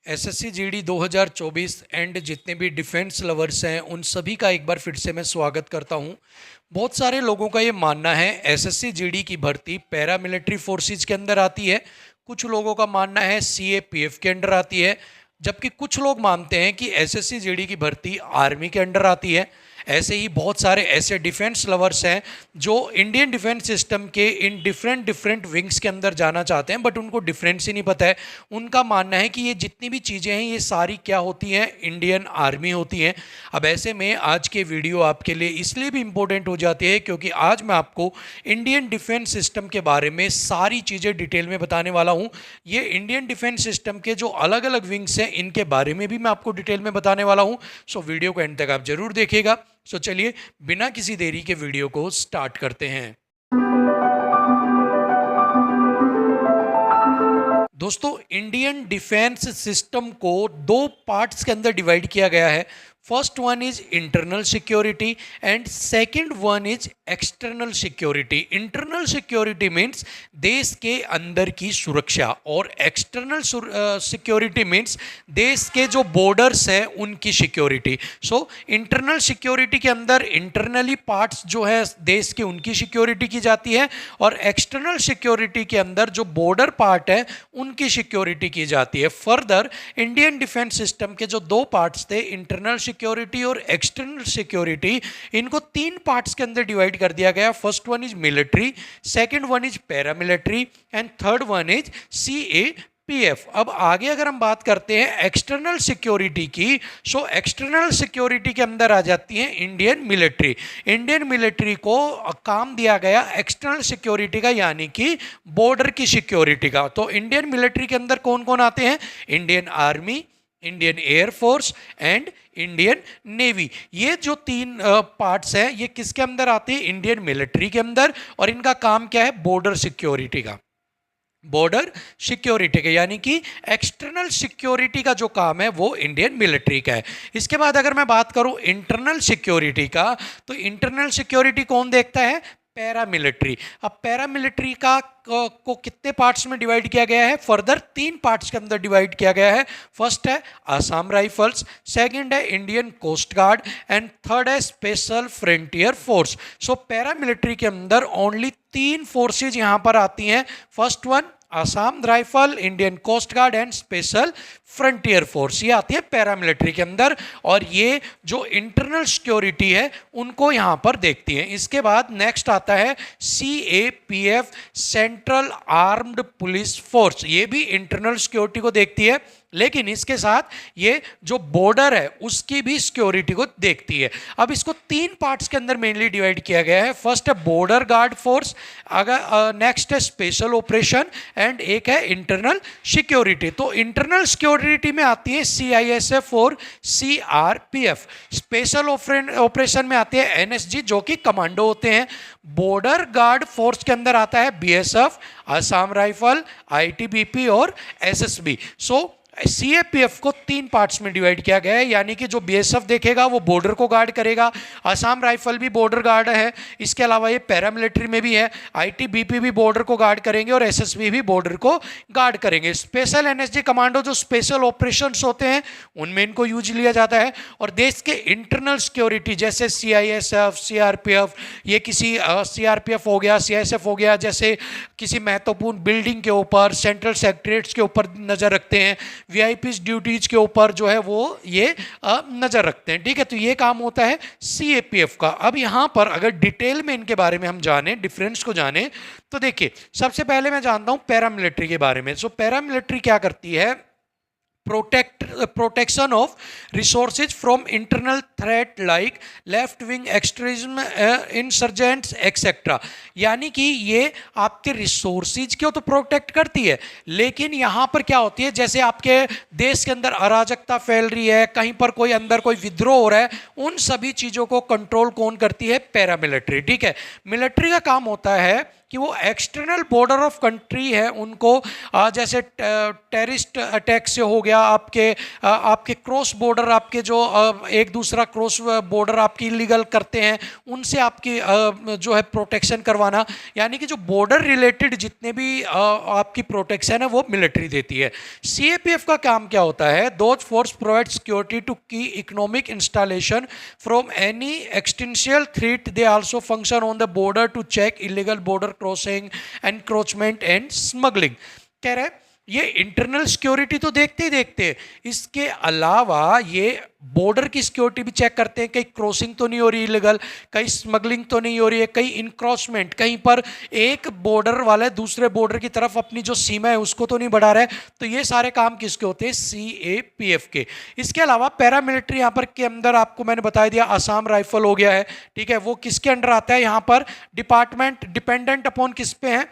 SSC GD 2024 and जितने भी defence lovers हैं उन सभी का एक बार फिर से मैं स्वागत करता हूं। बहुत सारे लोगों का ये मानना है एसएससी जीडी की भर्ती पैरामिलिट्री फोर्सेस के अंदर आती है, कुछ लोगों का मानना है सीएपीएफ के अंडर आती है, जबकि कुछ लोग मानते हैं कि एसएससी जीडी की भर्ती आर्मी के अंडर आती है। ऐसे ही बहुत सारे ऐसे डिफेंस लवर्स हैं जो इंडियन डिफेंस सिस्टम के इन डिफरेंट डिफरेंट विंग्स के अंदर जाना चाहते हैं, बट उनको डिफरेंस ही नहीं पता है। उनका मानना है कि ये जितनी भी चीज़ें हैं ये सारी क्या होती हैं, इंडियन आर्मी होती हैं। अब ऐसे में आज के वीडियो आपके लिए इसलिए भी इम्पोर्टेंट हो जाती है क्योंकि आज मैं आपको इंडियन डिफेंस सिस्टम के बारे में सारी चीज़ें डिटेल में बताने वाला हूँ। ये इंडियन डिफेंस सिस्टम के जो अलग अलग विंग्स हैं इनके बारे में भी मैं आपको डिटेल में बताने वाला हूँ। सो वीडियो को एंड तक आप जरूर देखिएगा। सो चलिए बिना किसी देरी के वीडियो को स्टार्ट करते हैं। दोस्तों, इंडियन डिफेंस सिस्टम को दो पार्ट्स के अंदर डिवाइड किया गया है। First one is internal security and second one is external security. Internal security means देश के अंदर की सुरक्षा और एक्सटर्नल सिक्योरिटी मीन्स देश के जो बॉर्डर्स हैं उनकी सिक्योरिटी। सो इंटरनल सिक्योरिटी के अंदर इंटरनली पार्ट्स जो है देश के उनकी सिक्योरिटी की जाती है और एक्सटर्नल सिक्योरिटी के अंदर जो बॉर्डर पार्ट है उनकी सिक्योरिटी की जाती है। फर्दर इंडियन डिफेंस सिस्टम के जो दो पार्ट्स थे, इंटरनल सिक्योरिटी और एक्सटर्नल सिक्योरिटी, इनको तीन पार्ट्स के अंदर डिवाइड कर दिया गया। First one is military, second one is paramilitary and third one is CAPF. अब आगे अगर हम बात करते हैं एक्सटर्नल सिक्योरिटी की, सो एक्सटर्नल सिक्योरिटी के अंदर आ जाती है इंडियन मिलिट्री। इंडियन मिलिट्री को काम दिया गया एक्सटर्नल सिक्योरिटी का, यानी कि बॉर्डर की सिक्योरिटी का। तो इंडियन मिलिट्री के अंदर कौन कौन आते हैं? Indian army, Indian air force and Indian navy. ये जो तीन पार्ट्स हैं ये किसके अंदर आते हैं? इंडियन मिलिट्री के अंदर। और इनका काम क्या है? बॉर्डर सिक्योरिटी का, बॉर्डर सिक्योरिटी का, यानी कि एक्सटर्नल सिक्योरिटी का जो काम है वो इंडियन मिलिट्री का है। इसके बाद अगर मैं बात करूं इंटरनल सिक्योरिटी का, तो इंटरनल सिक्योरिटी कौन देखता है? पैरामिलिट्री। अब पैरामिलिट्री का को कितने पार्ट्स में डिवाइड किया गया है? फर्दर तीन पार्ट्स के अंदर डिवाइड किया गया है। फर्स्ट है आसाम राइफल्स, सेकंड है Indian coast guard and third है special frontier force. So paramilitary के अंदर ओनली तीन फोर्सेज यहां पर आती हैं। First one Assam rifle, Indian coast guard and special frontier force, ये आती है पैरामिलिट्री के अंदर। और ये जो इंटरनल सिक्योरिटी है उनको यहां पर देखती है। इसके बाद नेक्स्ट आता है CAPF, central armed police force. ये भी इंटरनल सिक्योरिटी को देखती है, लेकिन इसके साथ ये जो बॉर्डर है उसकी भी सिक्योरिटी को देखती है। अब इसको तीन पार्ट्स के अंदर मेनली डिवाइड किया गया है। फर्स्ट है बॉर्डर गार्ड फोर्स, अगर नेक्स्ट है स्पेशल ऑपरेशन एंड एक है इंटरनल सिक्योरिटी। तो इंटरनल सिक्योरिटी में आती है सीआईएसएफ और सीआरपीएफ। स्पेशल ऑपरेशन में आते हैं एनएसजी जो कि कमांडो होते हैं। बॉर्डर गार्ड फोर्स के अंदर आता है बीएसएफ, आसाम राइफल, आईटीबीपी और एसएसबी। सो सीएपीएफ को तीन पार्ट्स में डिवाइड किया गया है, यानी कि जो बीएसएफ देखेगा वो बॉर्डर को गार्ड करेगा, आसाम राइफल भी बॉर्डर गार्ड है, इसके अलावा ये पैरामिलिट्री में भी है, आईटीबीपी भी बॉर्डर को गार्ड करेंगे और एसएसबी भी बॉर्डर को गार्ड करेंगे। स्पेशल एनएसजी कमांडो जो स्पेशल ऑपरेशंस होते हैं उनमें इनको यूज लिया जाता है। और देश के इंटरनल सिक्योरिटी जैसे सीआईएसएफ, सीआरपीएफ, ये किसी सीआरपीएफ हो गया, सीआईएसएफ हो गया, जैसे किसी महत्वपूर्ण बिल्डिंग के ऊपर, सेंट्रल सेक्रेटरीट्स के ऊपर नजर रखते हैं, वीआईपीज ड्यूटीज के ऊपर जो है वो ये नजर रखते हैं। ठीक है, तो ये काम होता है सीएपीएफ का। अब यहाँ पर अगर डिटेल में इनके बारे में हम जाने, डिफरेंस को जाने, तो देखिए सबसे पहले मैं जानता हूँ पैरामिलिट्री के बारे में। सो पैरामिलिट्री क्या करती है? Protection of resources from internal threat like left wing extremism, insurgents etcetera. यानी कि ये आपके रिसोर्सेज को तो प्रोटेक्ट करती है, लेकिन यहाँ पर क्या होती है, जैसे आपके देश के अंदर अराजकता फैल रही है, कहीं पर कोई अंदर कोई विद्रोह हो रहा है, उन सभी चीज़ों को कंट्रोल कौन करती है? पैरामिलिट्री। ठीक है, मिलिट्री का काम होता है कि वो एक्सटर्नल बॉर्डर ऑफ कंट्री है उनको जैसे टेररिस्ट अटैक से हो गया, आपके क्रॉस बॉर्डर, आपके जो एक दूसरा क्रॉस बॉर्डर आपकी इलीगल करते हैं, उनसे आपकी जो है प्रोटेक्शन करवाना, यानी कि जो बॉर्डर रिलेटेड जितने भी आपकी प्रोटेक्शन है वो मिलिट्री देती है। सीएपीएफ का काम क्या होता है? Those force provide security to key economic installation from any existential threat. They also function on the border to check illegal border crossing, encroachment and smuggling. कह रहे ये इंटरनल सिक्योरिटी तो देखते ही देखते, इसके अलावा ये बॉर्डर की सिक्योरिटी भी चेक करते हैं, कहीं क्रॉसिंग तो नहीं हो रही इलीगल, कहीं स्मगलिंग तो नहीं हो रही है, कहीं इनक्रॉचमेंट, कहीं पर एक बॉर्डर वाले दूसरे बॉर्डर की तरफ अपनी जो सीमा है उसको तो नहीं बढ़ा रहा है। तो ये सारे काम किसके होते हैं? सीएपीएफ के। इसके अलावा पैरामिलिट्री यहाँ पर के अंदर आपको मैंने बता दिया असम राइफल हो गया है, ठीक है, वो किसके अंडर आता है? यहाँ पर डिपार्टमेंट डिपेंडेंट अपॉन किस पे है?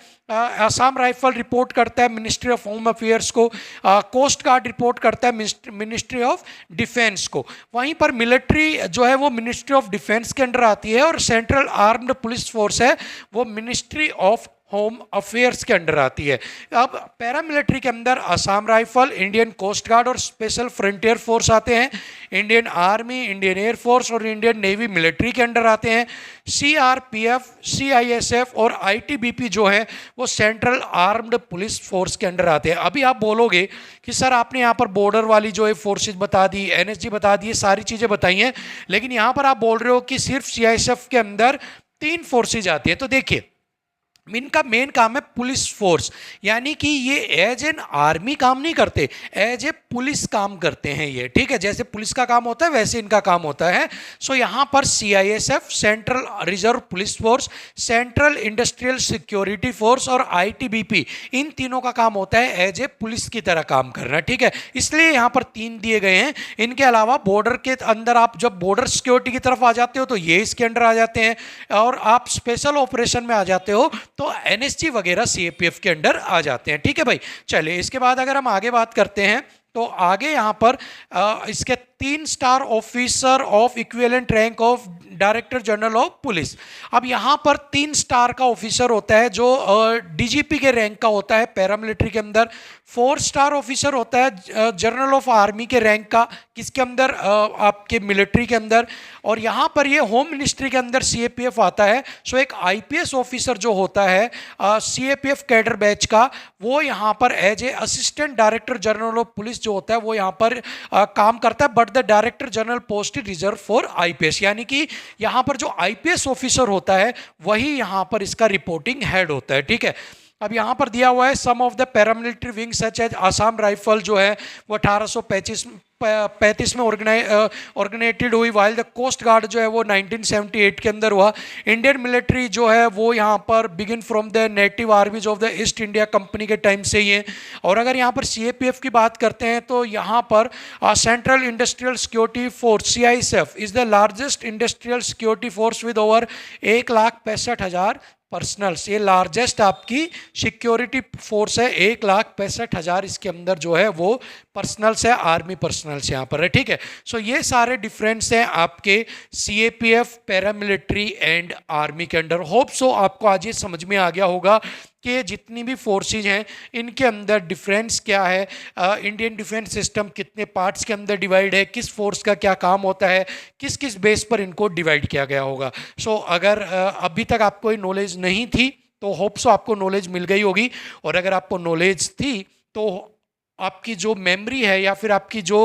असम राइफल रिपोर्ट करता है मिनिस्ट्री ऑफ होम अफेयर्स को, कोस्ट गार्ड रिपोर्ट करता है मिनिस्ट्री ऑफ डिफेंस को। वहीं पर मिलिट्री जो है वो मिनिस्ट्री ऑफ डिफेंस के अंडर आती है, और सेंट्रल आर्म्ड पुलिस फोर्स है वो मिनिस्ट्री ऑफ होम अफेयर्स के अंडर आती है। अब पैरामिलिट्री के अंदर Assam rifle, Indian coast guard और स्पेशल फ्रंटियर फोर्स आते हैं, इंडियन आर्मी, इंडियन एयरफोर्स और इंडियन नेवी मिलिट्री के अंडर आते हैं। सीआरपीएफ, सीआईएसएफ और आईटीबीपी जो है वो सेंट्रल आर्म्ड पुलिस फोर्स के अंडर आते हैं। अभी आप बोलोगे कि सर आपने यहाँ पर बॉर्डर वाली जो है फोर्सेज बता दी, एनएसजी बता दी, सारी चीज़ें बताई हैं, लेकिन यहाँ पर आप बोल रहे हो कि सिर्फ सीआईएसएफ के अंदर 3 फोर्सेज आती है। तो देखिए इनका मेन काम है पुलिस फोर्स, यानी कि ये एज एन आर्मी काम नहीं करते, एज ए पुलिस काम करते हैं ये, ठीक है, जैसे पुलिस का काम होता है वैसे इनका काम होता है। सो यहाँ पर CISF, central reserve police force, central industrial security force और आईटीबीपी, इन तीनों का काम होता है एज ए पुलिस की तरह काम करना, ठीक है, इसलिए यहाँ पर 3 दिए गए हैं। इनके अलावा बॉर्डर के अंदर आप जब बॉर्डर सिक्योरिटी की तरफ आ जाते हो तो ये इसके अंडर आ जाते हैं, और आप स्पेशल ऑपरेशन में आ जाते हो तो एनएसजी वगैरह सीएपीएफ के अंडर आ जाते हैं, ठीक है भाई। चलिए इसके बाद अगर हम आगे बात करते हैं तो आगे यहाँ पर इसके 3 star officer of equivalent rank of director general of police. अब यहाँ पर 3 स्टार का ऑफिसर होता है जो डीजीपी के रैंक का होता है पैरामिलिट्री के अंदर। 4 स्टार ऑफिसर होता है जनरल ऑफ आर्मी के रैंक का, किसके अंदर? आपके मिलिट्री के अंदर। और यहाँ पर ये होम मिनिस्ट्री के अंदर सीएपीएफ आता है। सो एक आईपीएस ऑफिसर जो होता है सीएपीएफ कैडर बैच का, वो यहाँ पर as a assistant director general of police जो होता है वो यहाँ पर काम करता है, but the director general post reserve for IPS, यानी कि यहाँ पर जो आईपीएस ऑफिसर होता है वही यहाँ पर इसका रिपोर्टिंग हेड होता है, ठीक है। अब यहाँ पर दिया हुआ है some of the paramilitary wing such as Assam rifle जो है वो 1835 में ऑर्गेनाइटेड हुई, वाइल द कोस्ट गार्ड जो है वो 1978 के अंदर हुआ। इंडियन मिलिट्री जो है वो यहाँ पर begin from the native आर्मीज of the east India company के टाइम से ही है। और अगर यहाँ पर सीएपीएफ की बात करते हैं तो यहाँ पर central industrial security force CISF is the largest industrial security force with over 1,65,000 personnels. ये लार्जेस्ट आपकी सिक्योरिटी फोर्स है, 1,65,000 इसके अंदर जो है वो पर्सनल्स है, आर्मी पर्सनल्स यहाँ पर है, ठीक है। सो ये सारे डिफरेंस हैं आपके सीएपीएफ, पैरामिलिट्री एंड आर्मी के अंडर। होप सो आपको आज ये समझ में आ गया होगा कि जितनी भी फोर्सेज हैं इनके अंदर डिफरेंस क्या है, इंडियन डिफेंस सिस्टम कितने पार्ट्स के अंदर डिवाइड है, किस फोर्स का क्या काम होता है, किस किस बेस पर इनको डिवाइड किया गया होगा। सो अगर अभी तक आपको ये नॉलेज नहीं थी तो होप सो आपको नॉलेज मिल गई होगी, और अगर आपको नॉलेज थी तो आपकी जो मेमोरी है या फिर आपकी जो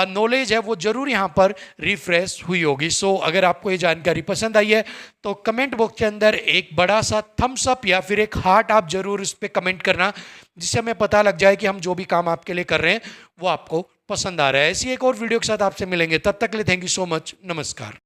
नॉलेज है वो ज़रूर यहाँ पर रिफ्रेश हुई होगी। सो अगर आपको ये जानकारी पसंद आई है तो कमेंट बॉक्स के अंदर एक बड़ा सा थम्स अप या फिर एक हार्ट आप ज़रूर इस पर कमेंट करना, जिससे हमें पता लग जाए कि हम जो भी काम आपके लिए कर रहे हैं वो आपको पसंद आ रहा है। ऐसी एक और वीडियो के साथ आपसे मिलेंगे, तब तक के लिए थैंक यू सो मच, नमस्कार।